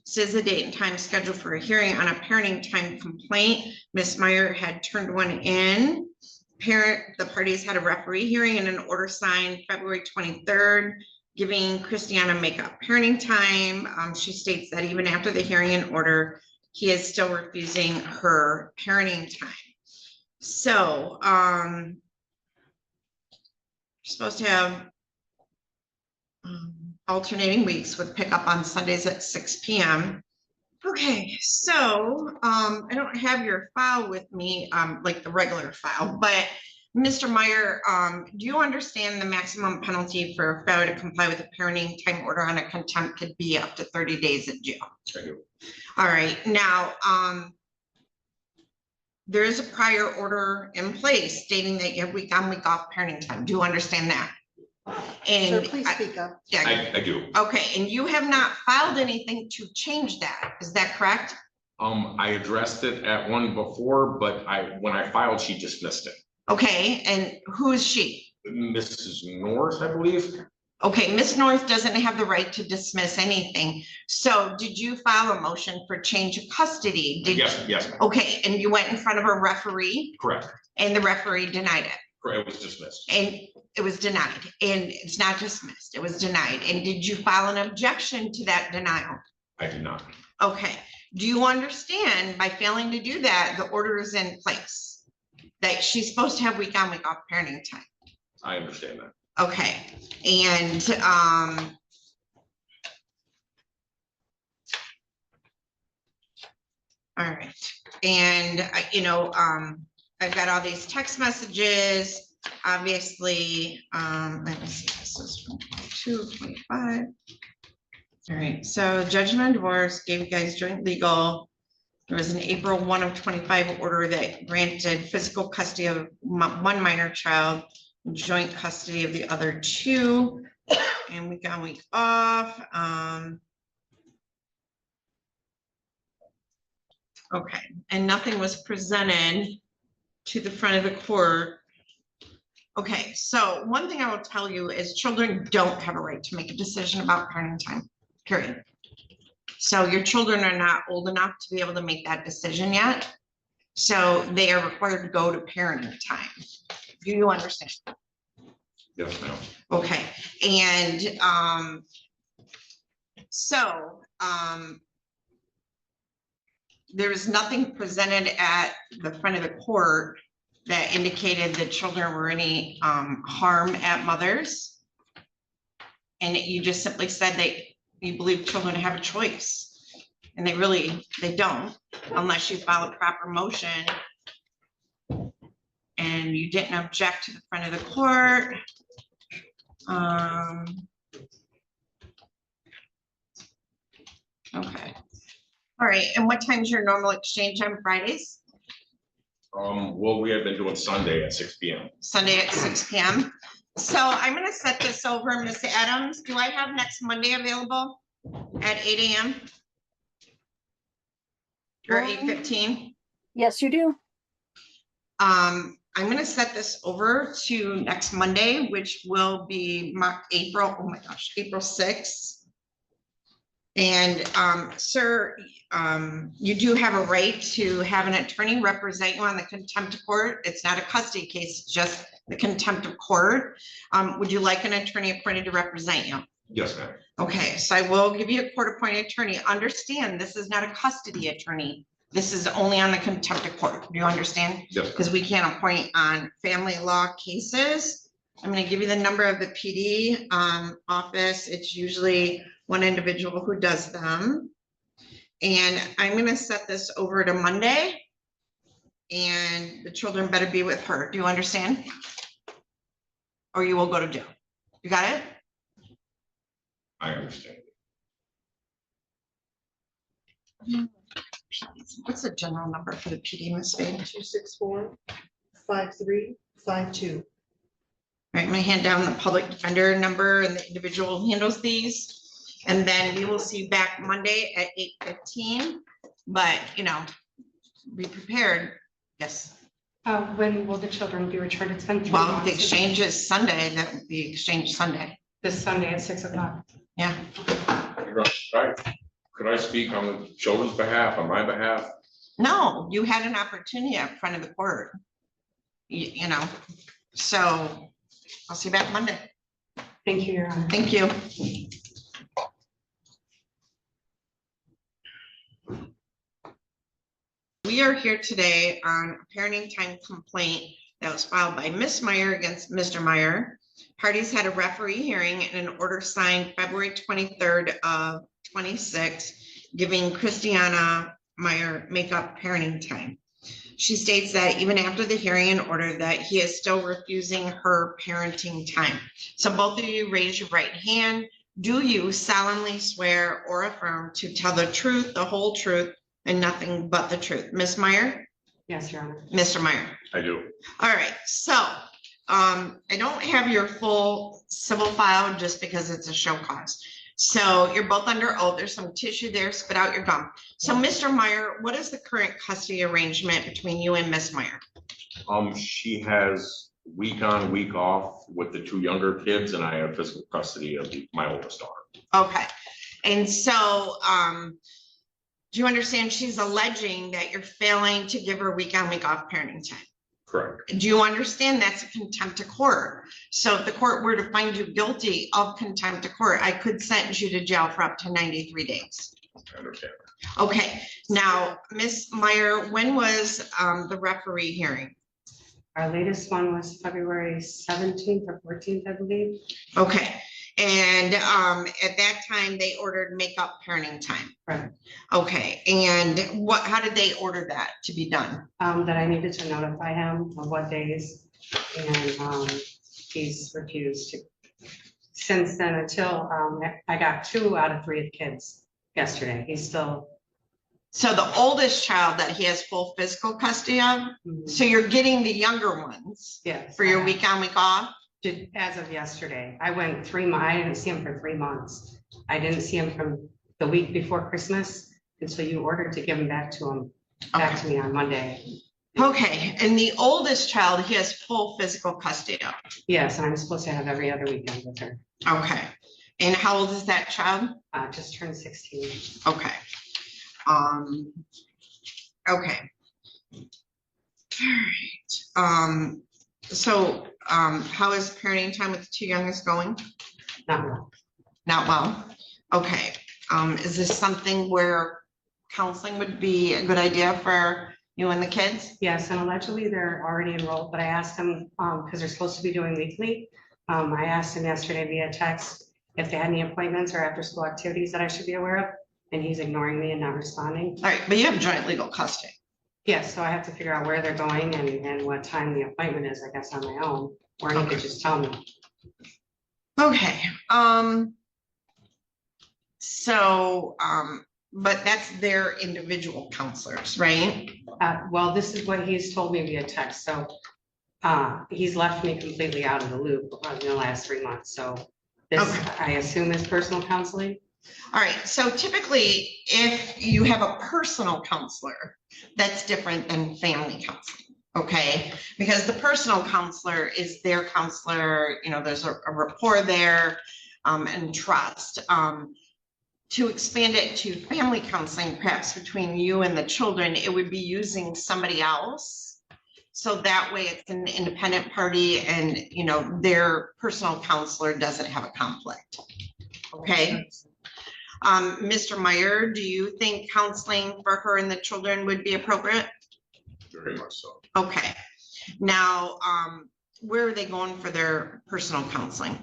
Says the date and time scheduled for a hearing on a parenting time complaint. Ms. Meyer had turned one in. The parties had a referee hearing and an order signed February 23rd, giving Christiana makeup parenting time. She states that even after the hearing and order, he is still refusing her parenting time. So, you're supposed to have alternating weeks with pickup on Sundays at 6 p.m. Okay, so I don't have your file with me, like the regular file, but Mr. Meyer, do you understand the maximum penalty for failure to comply with a parenting time order on a contempt could be up to 30 days in jail? I do. All right, now there is a prior order in place stating that you have week on, week off parenting time. Do you understand that? And Sir, please speak up. Yeah. I do. Okay, and you have not filed anything to change that. Is that correct? I addressed it at one before, but when I filed, she dismissed it. Okay, and who is she? Mrs. North, I believe. Okay, Ms. North doesn't have the right to dismiss anything. So did you file a motion for change of custody? Yes. Okay, and you went in front of a referee? Correct. And the referee denied it? It was dismissed. And it was denied, and it's not dismissed, it was denied. And did you file an objection to that denial? I did not. Okay, do you understand by failing to do that, the order is in place? That she's supposed to have week on, week off parenting time? I understand that. Okay, and all right, and I've got all these text messages. Obviously, let me see, this is from 22-25. All right, so judgment on divorce gave you guys joint legal. There was an April 1 of 25 order that granted physical custody of one minor child, joint custody of the other two, and week on, week off. Okay, and nothing was presented to the front of the court. Okay, so one thing I will tell you is children don't have a right to make a decision about parenting time, period. So your children are not old enough to be able to make that decision yet. So they are required to go to parenting time. Do you understand? Yes, ma'am. Okay, and there was nothing presented at the front of the court that indicated that children were any harm at mothers. And you just simply said that you believe children have a choice. And they don't, unless you file a proper motion. And you didn't object to the front of the court. Okay. All right, and what time is your normal exchange on Fridays? Well, we have been doing Sunday at 6 p.m. Sunday at 6 p.m. So I'm gonna set this over, Ms. Adams. Do I have next Monday available at 8 a.m.? Or 8:15? Yes, you do. I'm gonna set this over to next Monday, which will be April 6th. And sir, you do have a right to have an attorney represent you on the contempt of court. It's not a custody case, it's just the contempt of court. Would you like an attorney appointed to represent you? Yes, ma'am. Okay, so I will give you a court-appointed attorney. Understand, this is not a custody attorney. This is only on the contempt of court. Do you understand? Yes. Because we can't appoint on family law cases. I'm going to give you the number of the PD office. It's usually one individual who does them. And I'm going to set this over to Monday. And the children better be with her. Do you understand? Or you will go to jail. You got it? I understand. What's the general number for the PD, Ms. Spade? 264-5352. All right, I'm gonna hand down the public defender number and the individual who handles these. And then we will see you back Monday at 8:15. But, be prepared. Yes. When will the children be returned? It's been 3 Well, months. the exchange is Sunday. That would be exchange Sunday. This Sunday at 6 o'clock. Yeah. Right. Could I speak on the children's behalf, on my behalf? No, you had an opportunity in front of the court. You know, so I'll see you back Monday. Thank you, Your Honor. Thank you. We are here today on a parenting time complaint that was filed by Ms. Meyer against Mr. Meyer. Parties had a referee hearing and an order signed February 23rd of 26, giving Christiana Meyer makeup parenting time. She states that even after the hearing and order that he is still refusing her parenting time. So both of you raise your right hand. Do you solemnly swear or affirm to tell the truth, the whole truth, and nothing but the truth? Ms. Meyer? Yes, Your Honor. Mr. Meyer? I do. All right, so I don't have your full civil file just because it's a show cause. So you're both under oath. There's some tissue there. Spit out your gum. So Mr. Meyer, what is the current custody arrangement between you and Ms. Meyer? She has week on, week off with the two younger kids, and I have physical custody of my oldest daughter. Okay, and so do you understand she's alleging that you're failing to give her week on, week off parenting time? Correct. Do you understand that's a contempt of court? So if the court were to find you guilty of contempt of court, I could sentence you to jail for up to 93 days. I understand. Okay, now, Ms. Meyer, when was the referee hearing? Our latest one was February 17th or 14th, I believe. Okay, and at that time, they ordered makeup parenting time. Right. Okay, and how did they order that to be done? That I needed to notify him of what days, and he's refused to. Since then, until I got 2 out of 3 of the kids yesterday, he's still. So the oldest child that he has full physical custody of, so you're getting the younger ones Yes. for your week on, week off? As of yesterday, I went 3 months. I didn't see him for 3 months. I didn't see him from the week before Christmas until you ordered to give him back to me on Monday. Okay, and the oldest child, he has full physical custody of? Yes, and I'm supposed to have every other weekend with her. Okay, and how old is that child? Just turned 16. Okay. Okay. All right. So how is parenting time with the 2 youngest going? Not well. Not well. Okay. Is this something where counseling would be a good idea for you and the kids? Yes, and allegedly they're already enrolled, but I asked them, because they're supposed to be doing weekly. I asked him yesterday via text if they had any appointments or after school activities that I should be aware of, and he's ignoring me and not responding. All right, but you have joint legal custody. Yes, so I have to figure out where they're going and what time the appointment is, I guess, on my own, or he could just tell me. Okay. But that's their individual counselors, right? Well, this is what he's told me via text, so he's left me completely out of the loop in the last 3 months, so this, Okay. I assume, is personal counseling. All right, so typically, if you have a personal counselor, that's different than family counseling, okay? Because the personal counselor is their counselor, you know, there's a rapport there, and trust. To expand it to family counseling, perhaps between you and the children, it would be using somebody else. So that way it's an independent party and, you know, their personal counselor doesn't have a conflict. Okay. Mr. Meyer, do you think counseling for her and the children would be appropriate? Very much so. Okay. Now, where are they going for their personal counseling?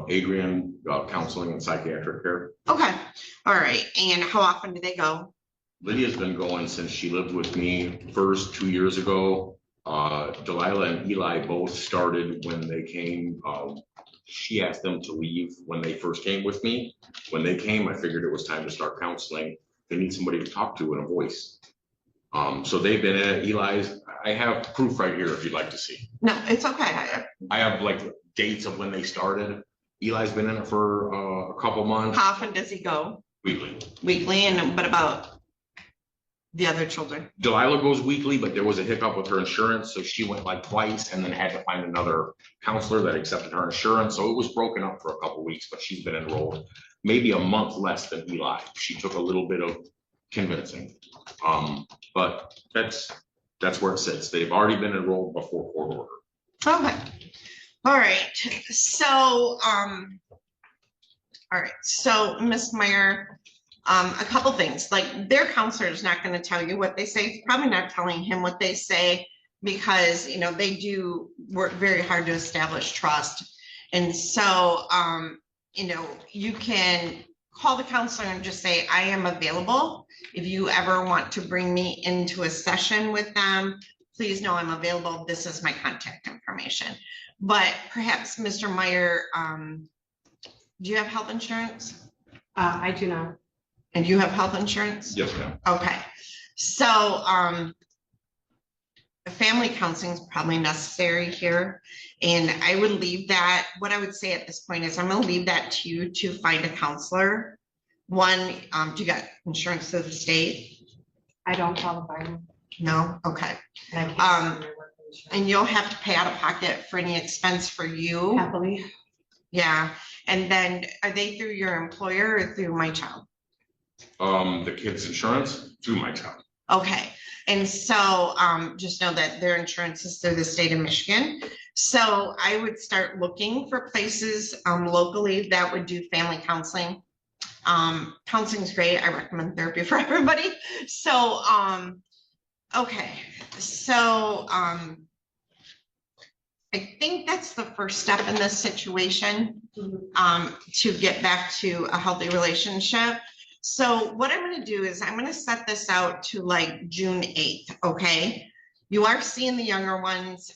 Adhering, counseling and psychiatric care. Okay. All right. And how often do they go? Lydia's been going since she lived with me first 2 years ago. Delilah and Eli both started when they came. She asked them to leave when they first came with me. When they came, I figured it was time to start counseling. They need somebody to talk to and a voice. So they've been in it. Eli's, I have proof right here if you'd like to see. No, it's okay. I have like dates of when they started. Eli's been in it for a couple months. How often does he go? Weekly. Weekly, and what about the other children? Delilah goes weekly, but there was a hiccup with her insurance, so she went like twice and then had to find another counselor that accepted her insurance. So it was broken up for a couple weeks, but she's been enrolled. maybe a month less than Eli. She took a little bit of convincing. But that's where it sits. They've already been enrolled before court order. Okay. All right. So, all right. So Ms. Meyer, a couple things, like their counselor is not going to tell you what they say. It's probably not telling him what they say because, you know, they do work very hard to establish trust. And so, you know, you can call the counselor and just say, I am available. If you ever want to bring me into a session with them, please know I'm available. This is my contact information. But perhaps Mr. Meyer, do you have health insurance? I do not. And you have health insurance? Yes, ma'am. Okay. So, family counseling is probably necessary here. And I would leave that, what I would say at this point is I'm gonna leave that to you to find a counselor. One, do you got insurance through the state? I don't qualify. No? Okay. And I can't Um, see my work insurance. And you'll have to pay out of pocket for any expense for you. Happily, Yeah. And then are they through your employer or through My Child? The kids' insurance through My Child. Okay. And so just know that their insurance is through the state of Michigan. So I would start looking for places locally that would do family counseling. Counseling is great. I recommend therapy for everybody. So, okay. So I think that's the first step in this situation to get back to a healthy relationship. So what I'm going to do is I'm going to set this out to like June 8th. Okay. You are seeing the younger ones,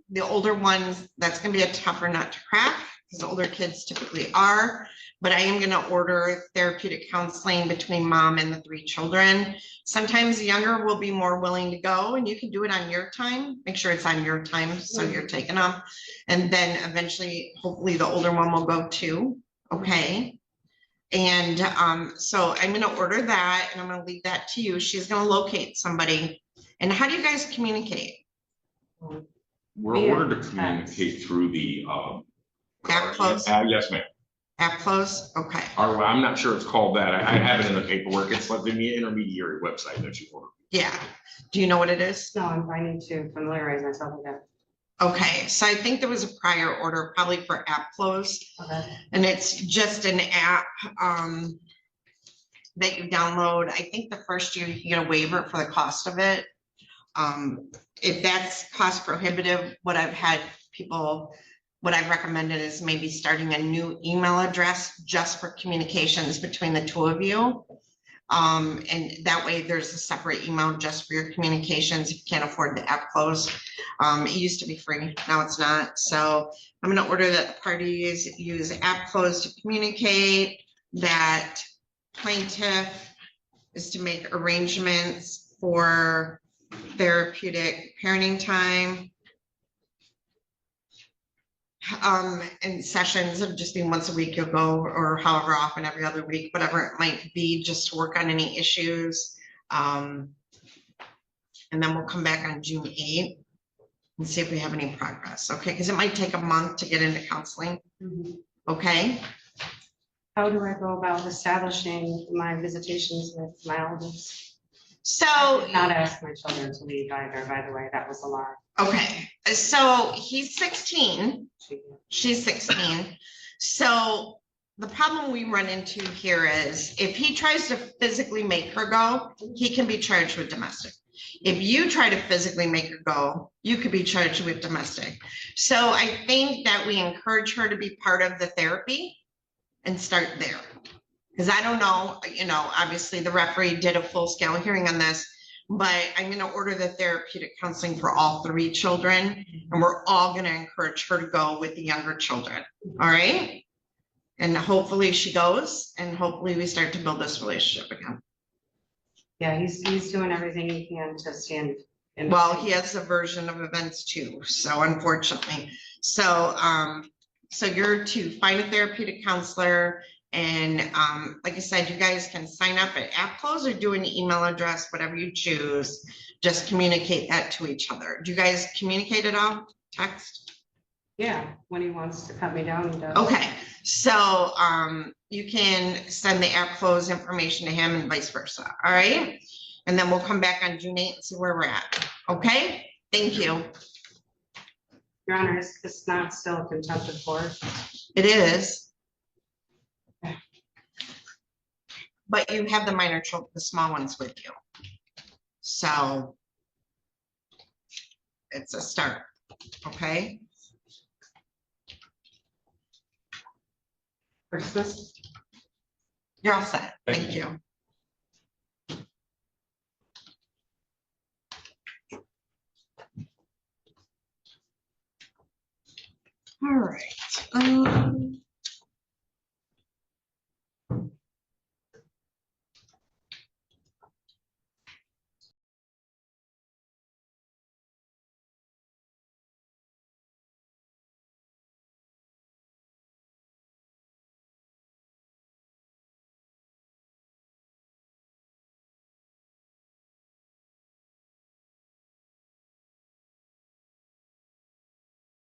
the older ones, that's going to be a tougher nut to crack because older kids typically are, but I am going to order therapeutic counseling between mom and the 3 children. Sometimes the younger will be more willing to go and you can do it on your time. Make sure it's on your time. So you're taking them. And then eventually, hopefully the older one will go too. Okay. And so I'm going to order that and I'm going to leave that to you. She's going to locate somebody. And how do you guys communicate? We're Yeah. ordered to communicate through the App close? yes, ma'am. App close? Okay. Or I'm not sure it's called that. I have it in the paperwork. It's like the intermediary website that you order. Yeah. Do you know what it is? no, I need to familiarize myself with that. Okay. So I think there was a prior order probably for app close. Okay. And it's just an app that you download. I think the first year you get a waiver for the cost of it. If that's cost prohibitive, what I've recommended is maybe starting a new email address just for communications between the 2 of you. And that way there's a separate email just for your communications if you can't afford the app close. It used to be free, now it's not. So I'm going to order that the parties use app close to communicate, that plaintiff is to make arrangements for therapeutic parenting time. And sessions of just being once a week you'll go, or however often, every other week, whatever it might be, just to work on any issues. And then we'll come back on June 8th and see if we have any progress. Okay, because it might take a month to get into counseling. Okay. How do I go about establishing my visitations with my eldest? So Not ask my children to leave either, by the way, that was a lie. okay, so he's 16. She's 16. So the problem we run into here is if he tries to physically make her go, he can be charged with domestic. If you try to physically make her go, you could be charged with domestic. So I think that we encourage her to be part of the therapy and start there. Because I don't know, you know, obviously the referee did a full scale hearing on this, but I'm going to order the therapeutic counseling for all 3 children. And we're all going to encourage her to go with the younger children. All right. And hopefully she goes and hopefully we start to build this relationship again. Yeah, he's doing everything he can to stand. Well, he has a version of events too. So unfortunately, so you're to find a therapeutic counselor. And like I said, you guys can sign up at AppClose or do an email address, whatever you choose. Just communicate that to each other. Do you guys communicate at all? Text? Yeah, when he wants to cut me down, he does. Okay, so, you can send the app close information to him and vice versa, all right? And then we'll come back on June 8th and see where we're at, okay? Thank you. Your Honor, it's not still a contempt of court. It is. But you have the minor children, the small ones with you. So it's a start, okay? Christmas. You're all set. Thank Thank you. All right.